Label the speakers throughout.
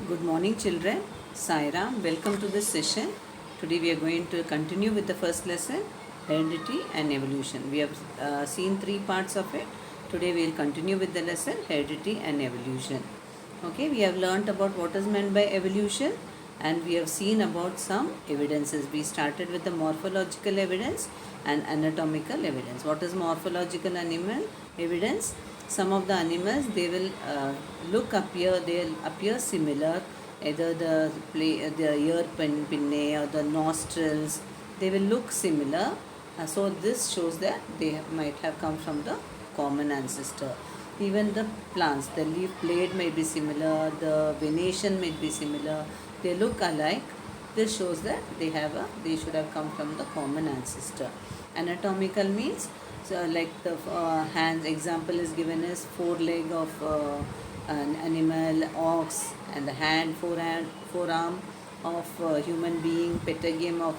Speaker 1: Good morning, children. Sairam, welcome to this session. Today we are going to continue with the first lesson, heredity and evolution. We have seen three parts of it. Today we will continue with the lesson, heredity and evolution. Okay, we have learnt about what is meant by evolution and we have seen about some evidences. We started with the morphological evidence and anatomical evidence. What is morphological animal evidence? Some of the animals they will they'll appear similar, either the ear pinnae or the nostrils, they will look similar. So this shows that they might have come from the common ancestor. Even the plants, the leaf blade may be similar, the venation may be similar, they look alike. This shows that they should have come from the common ancestor. Anatomical means, so like the hands example is given as foreleg of an animal, ox, and the forearm of human being, patagium of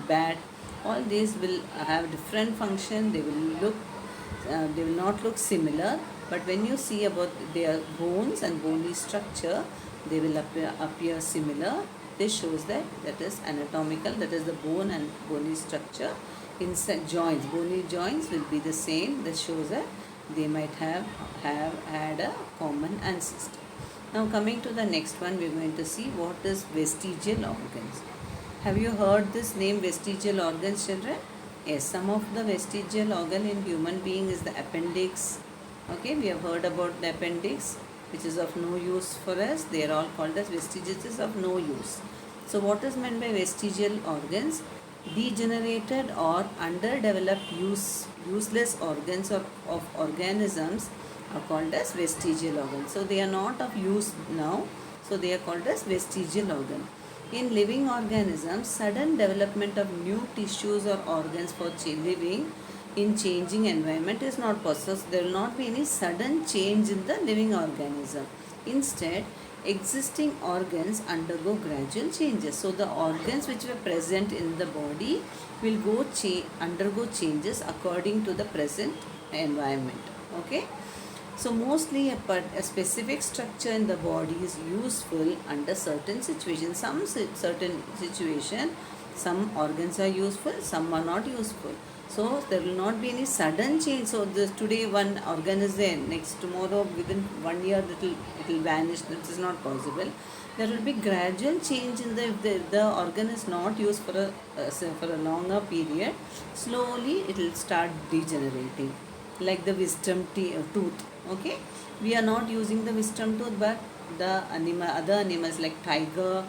Speaker 1: bat. All these will have different function. They will not look similar, but when you see about their bones and bony structure, they will appear similar. This shows that is anatomical, that is the bone and bony structure. Inside joints, bony joints will be the same. This shows that they might have had a common ancestor. Now coming to the next one, we are going to see what is vestigial organs. Have you heard this name vestigial organs, children? Yes, some of the vestigial organ in human being is the appendix. Okay, we have heard about the appendix, which is of no use for us. They are all called as vestiges of no use. So what is meant by vestigial organs? Degenerated or underdeveloped useless organs of organisms are called as vestigial organs. So they are not of use now, so they are called as vestigial organ. In living organisms, sudden development of new tissues or organs for living in changing environment is not possible. There will not be any sudden change in the living organism. Instead, existing organs undergo gradual changes. So the organs which were present in the body will undergo changes according to the present environment. Okay. So mostly a specific structure in the body is useful under certain situations. Certain situation, some organs are useful, some are not useful. So there will not be any sudden change. So today one organ is there, next tomorrow within 1 year it will vanish. This is not possible. There will be gradual change in the organ is not used for a longer period. Slowly it will start degenerating, like the wisdom tooth. Okay, we are not using the wisdom tooth, but the other animals like tiger,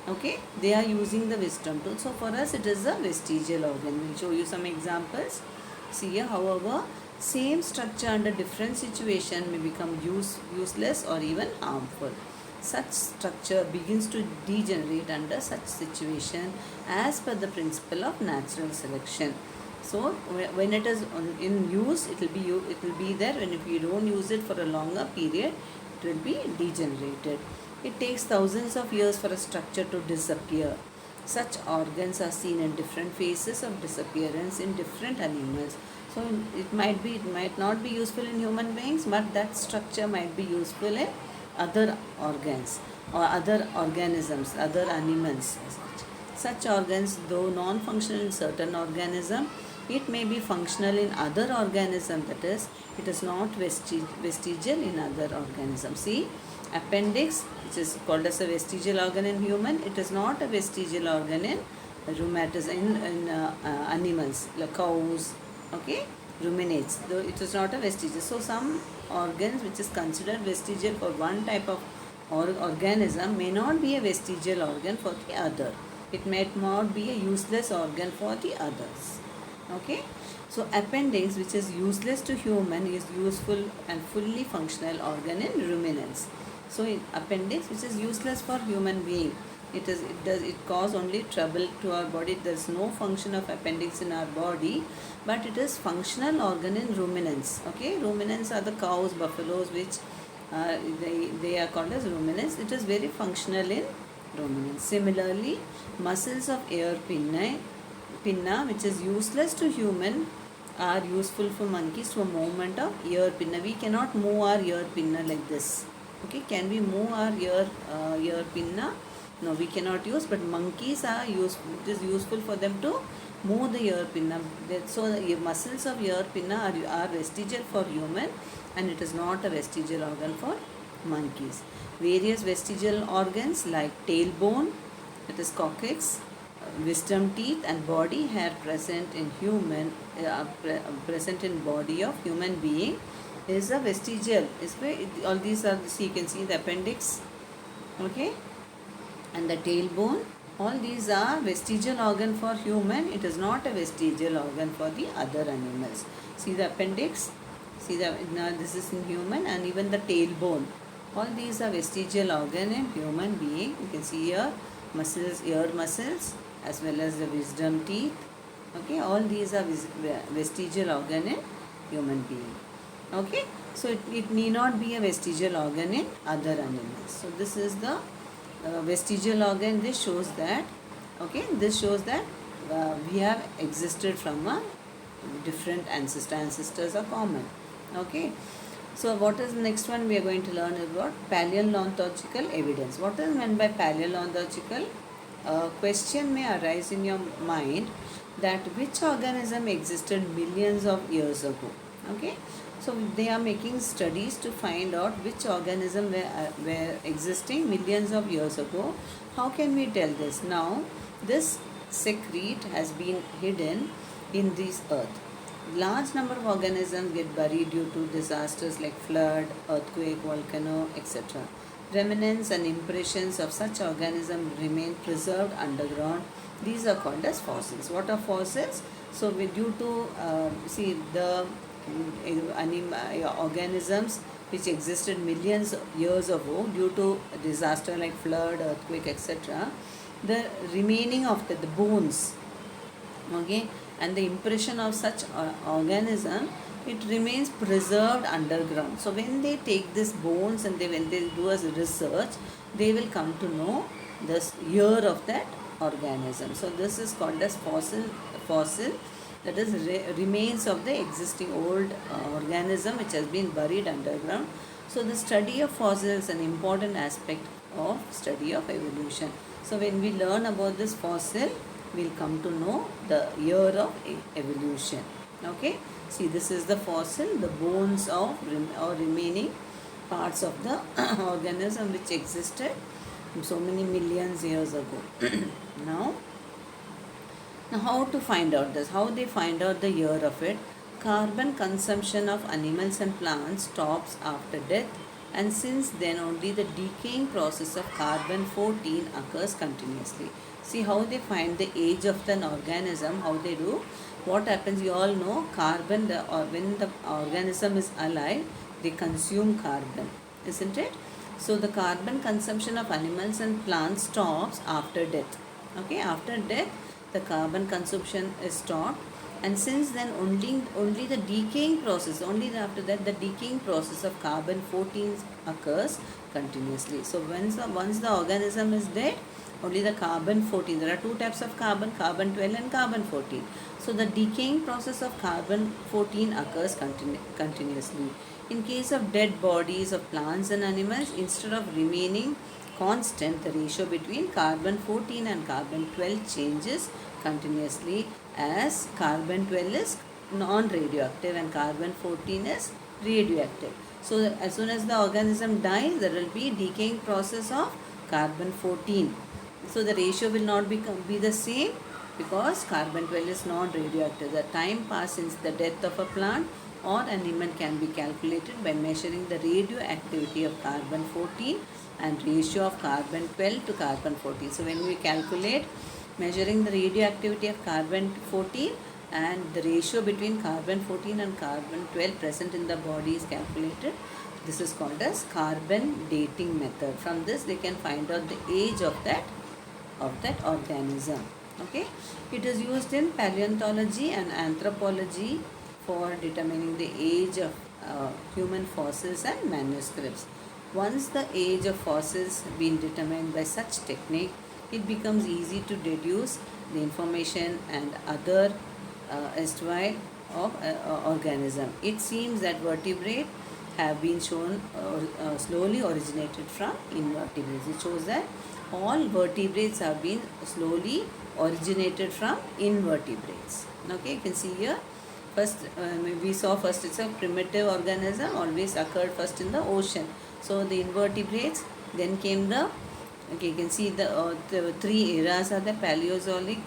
Speaker 1: okay, they are using the wisdom tooth. So for us it is a vestigial organ. We'll show you some examples. See here, however, same structure under different situation may become useless or even harmful. Such structure begins to degenerate under such situation as per the principle of natural selection. So when it is in use, it will be there. When if you don't use it for a longer period, it will be degenerated. It takes thousands of years for a structure to disappear. Such organs are seen in different phases of disappearance in different animals. So it might not be useful in human beings, but that structure might be useful in other organs or other organisms, other animals. Such organs, though non-functional in certain organisms, it may be functional in other organisms, that is, it is not vestigial in other organisms. See, appendix, which is called as a vestigial organ in human, it is not a vestigial organ in animals, like cows, okay, ruminates, though it is not a vestigial. So some organs which is considered vestigial for one type of organism may not be a vestigial organ for the other. It might not be a useless organ for the others. Okay, so appendix, which is useless to human, is useful and fully functional organ in ruminants. So in appendix, which is useless for human being, it cause only trouble to our body. There is no function of appendix in our body, but it is functional organ in ruminants. Okay, ruminants are the cows, buffaloes, which they are called as ruminants. It is very functional in ruminants. Similarly, muscles of ear pinna, which is useless to human, are useful for monkeys for movement of ear pinna. We cannot move our ear pinna like this. Okay, can we move our ear pinna? No, we cannot use, but monkeys are useful. It is useful for them to move the ear pinna. So the muscles of ear pinna are vestigial for human, and it is not a vestigial organ for monkeys. Various vestigial organs like tailbone, that is coccyx, wisdom teeth and body hair present in present in body of human being is a vestigial. Is where all these are, see, you can see the appendix, okay, and the tailbone. All these are vestigial organ for human. It is not a vestigial organ for the other animals. See the appendix. See the, now this is in human, and even the tailbone. All these are vestigial organ in human being. You can see here muscles, ear muscles, as well as the wisdom teeth. Okay, all these are vestigial organ in human being. Okay, so it need not be a vestigial organ in other animals. So this is the vestigial organ. This shows that, okay, this shows that we have existed from a different ancestors are common. Okay, so what is the next one we are going to learn about? Paleontological evidence. What is meant by paleontological? Question may arise in your mind that which organism existed millions of years ago. Okay, so they are making studies to find out which organism were existing millions of years ago. How can we tell this? Now this secret has been hidden in this earth. Large number of organisms get buried due to disasters like flood, earthquake, volcano, etc. Remnants and impressions of such organisms remain preserved underground. These are called as fossils. What are fossils? So due to see the organisms which existed millions of years ago, due to a disaster like flood, earthquake, etc., the remaining of the bones, okay, and the impression of such organism, it remains preserved underground. So when they take these bones and when they do a research, they will come to know the year of that organism. So this is called as fossil, that is remains of the existing old organism which has been buried underground. So the study of fossils is an important aspect of study of evolution. So when we learn about this fossil, we'll come to know the year of evolution. Okay, see, this is the fossil, the bones of or remaining parts of the organism which existed so many millions years ago. now how to find out this? How they find out the year of it? Carbon consumption of animals and plants stops after death, and since then only the decaying process of carbon 14 occurs continuously. See how they find the age of an organism, how they do. What happens, you all know, carbon, when the organism is alive, they consume carbon, isn't it? So the carbon consumption of animals and plants stops after death. Okay, after death, the carbon consumption is stopped, and since then only the decaying process, only after that the decaying process of carbon 14 occurs continuously. So once the organism is dead, only the carbon 14, there are two types of carbon 12 and carbon 14. So the decaying process of carbon 14 occurs continuously. In case of dead bodies of plants and animals, instead of remaining constant, the ratio between carbon 14 and carbon 12 changes continuously, as carbon 12 is non-radioactive and carbon 14 is radioactive. So as soon as the organism dies, there will be decaying process of carbon 14. So the ratio will not be the same, because carbon 12 is non-radioactive. The time passed since the death of a plant or animal can be calculated by measuring the radioactivity of carbon 14 and ratio of carbon 12 to carbon 14. So when we calculate measuring the radioactivity of carbon 14 and the ratio between carbon 14 and carbon 12 present in the body is calculated, this is called as carbon dating method. From this they can find out the age of that organism. Okay, it is used in paleontology and anthropology for determining the age of human fossils and manuscripts. Once the age of fossils been determined by such technique, it becomes easy to deduce the information and other erstwhile of organism. It seems that vertebrate have been shown slowly originated from invertebrates. It shows that all vertebrates have been slowly originated from invertebrates. Okay, you can see here. First, we saw first it's a primitive organism always occurred first in the ocean. So the invertebrates, then came the, okay, you can see the three eras are the Paleozoic,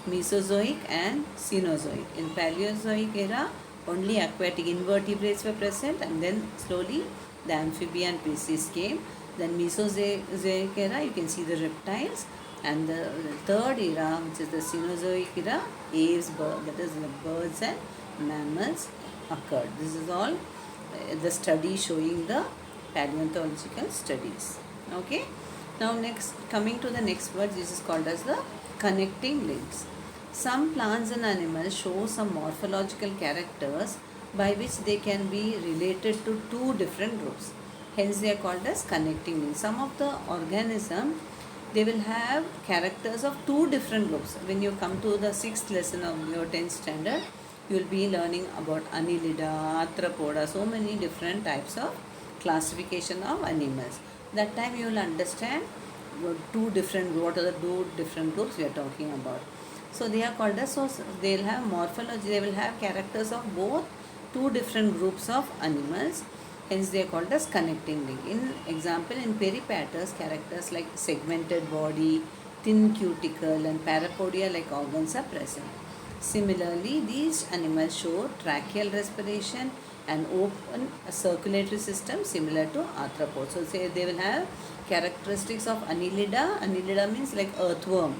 Speaker 1: Mesozoic and Cenozoic. In Paleozoic era, only aquatic invertebrates were present, and then slowly the amphibian species came. Then Mesozoic era, you can see the reptiles, and the third era, which is the Cenozoic era, aves, that is the birds and mammals occurred. This is all the study showing the paleontological studies. Okay. Now next, coming to the next word, this is called as the connecting links. Some plants and animals show some morphological characters by which they can be related to two different groups. Hence they are called as connecting links. Some of the organism, they will have characters of two different groups. When you come to the 6th lesson of your 10th standard, you will be learning about Annelida, Arthropoda, so many different types of classification of animals. That time you will understand what are the two different groups we are talking about. So they are called as, so they will have morphology, they will have characters of both two different groups of animals. Hence they are called as connecting link. In example, in Peripatus, characters like segmented body, thin cuticle and parapodia like organs are present. Similarly, these animals show tracheal respiration and open circulatory system similar to arthropods. So say they will have characteristics of Annelida. Annelida means like earthworm,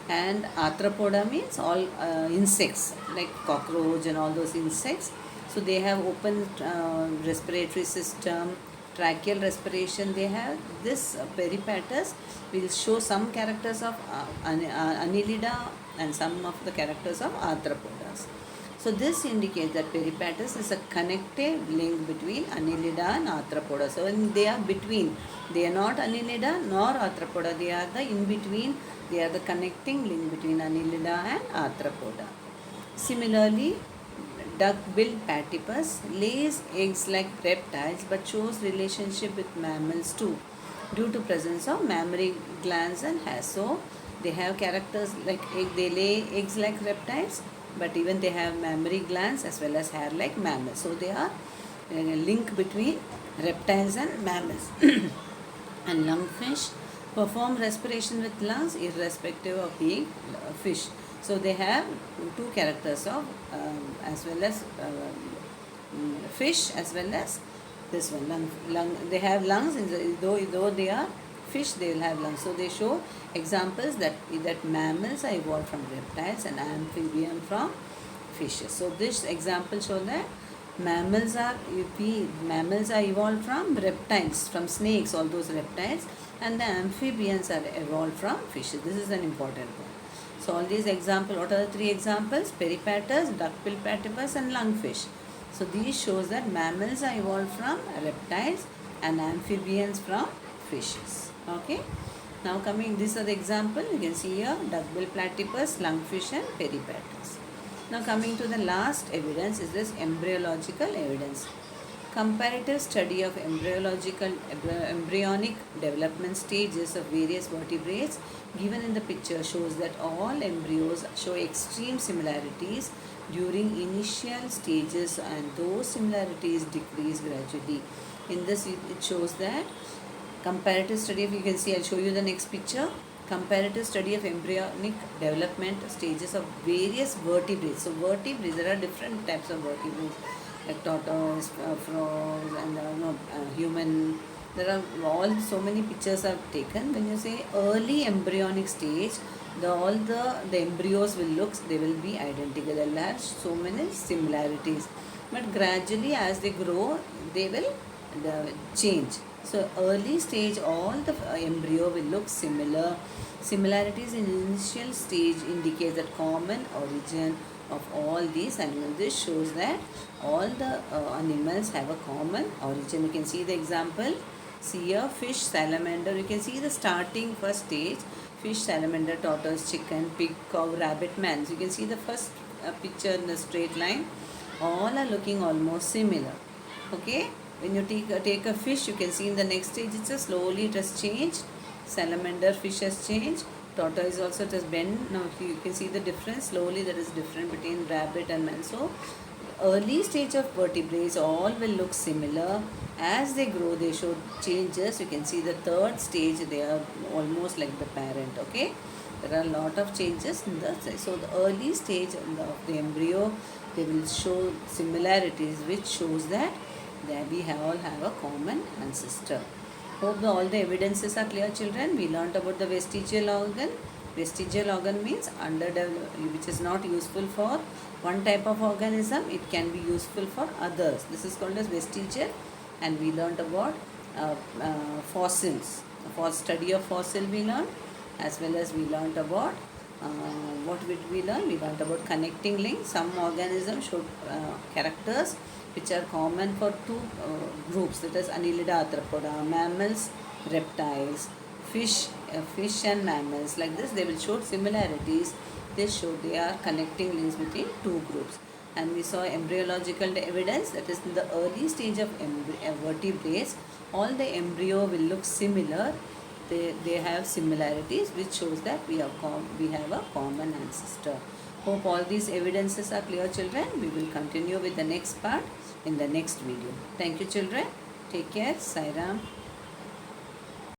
Speaker 1: and Arthropoda means all insects like cockroach and all those insects. So they have open respiratory system, tracheal respiration. They have this Peripatus will show some characters of Annelida and some of the characters of Arthropodas. So this indicates that Peripatus is a connective link between Annelida and Arthropoda. So when they are between, they are not Annelida nor Arthropoda. They are the in between. They are the connecting link between Annelida and Arthropoda. Similarly, duck-billed platypus lays eggs like reptiles but shows relationship with mammals too, due to presence of mammary glands and hair. So they have characters like egg, they lay eggs like reptiles, but even they have mammary glands as well as hair like mammals. So they are a link between reptiles and mammals. And lungfish perform respiration with lungs irrespective of being fish. So they have two characters of as well as fish as well as this one lung. They have lungs, though they are fish, they will have lungs. So they show examples that mammals are evolved from reptiles and amphibians from fishes. So this example shows that mammals are evolved from reptiles, from snakes, all those reptiles, and the amphibians are evolved from fishes. This is an important one. So all these examples, what are the three examples? Peripatus, duck-billed platypus and lungfish. So these shows that mammals are evolved from reptiles and amphibians from fishes. Okay. Now coming, these are the example. You can see here duck-billed platypus, lungfish and peripatus. Now coming to the last evidence is this embryological evidence. Comparative study of embryonic development stages of various vertebrates given in the picture shows that all embryos show extreme similarities during initial stages, and those similarities decrease gradually. In this it shows that comparative study of, you can see, I'll show you the next picture. Comparative study of embryonic development stages of various vertebrates. So vertebrates, there are different types of vertebrates like tortoise, frogs and human. There are so many pictures are taken. When you say early embryonic stage, all the embryos they will be identical. They will have so many similarities. But gradually as they grow, they will change. So early stage, all the embryo will look similar. Similarities in initial stage indicate that common origin of all these animals. This shows that all the animals have a common origin. You can see the example. See here, fish, salamander. You can see the starting first stage. Fish, salamander, tortoise, chicken, pig, cow, rabbit, man. So you can see the first picture in the straight line. All are looking almost similar. Okay. When you take a fish, you can see in the next stage it's a slowly it has changed. Salamander fish has changed. Tortoise also it has bent. Now you can see the difference. Slowly there is difference between rabbit and man. So early stage of vertebrates all will look similar. As they grow, they show changes. You can see the third stage they are almost like the parent. Okay, there are a lot of changes in the so the early stage of the embryo they will show similarities, which shows that we have all have a common ancestor. Hope all the evidences are clear, children. We learnt about the vestigial organ. Vestigial organ means which is not useful for one type of organism. It can be useful for others. This is called as vestigial. And we learnt about fossils. For study of fossil we learnt, as well as we learnt about what did we learn? We learnt about connecting links. Some organisms show characters which are common for two groups, that is Annelida arthropoda, mammals, reptiles, fish and mammals. Like this, they will show similarities. They are connecting links between two groups. And we saw embryological evidence, that is in the early stage of vertebrates, all the embryo will look similar. They have similarities, which shows that we have a common ancestor. Hope all these evidences are clear, children. We will continue with the next part in the next video. Thank you, children. Take care. Sai Ram.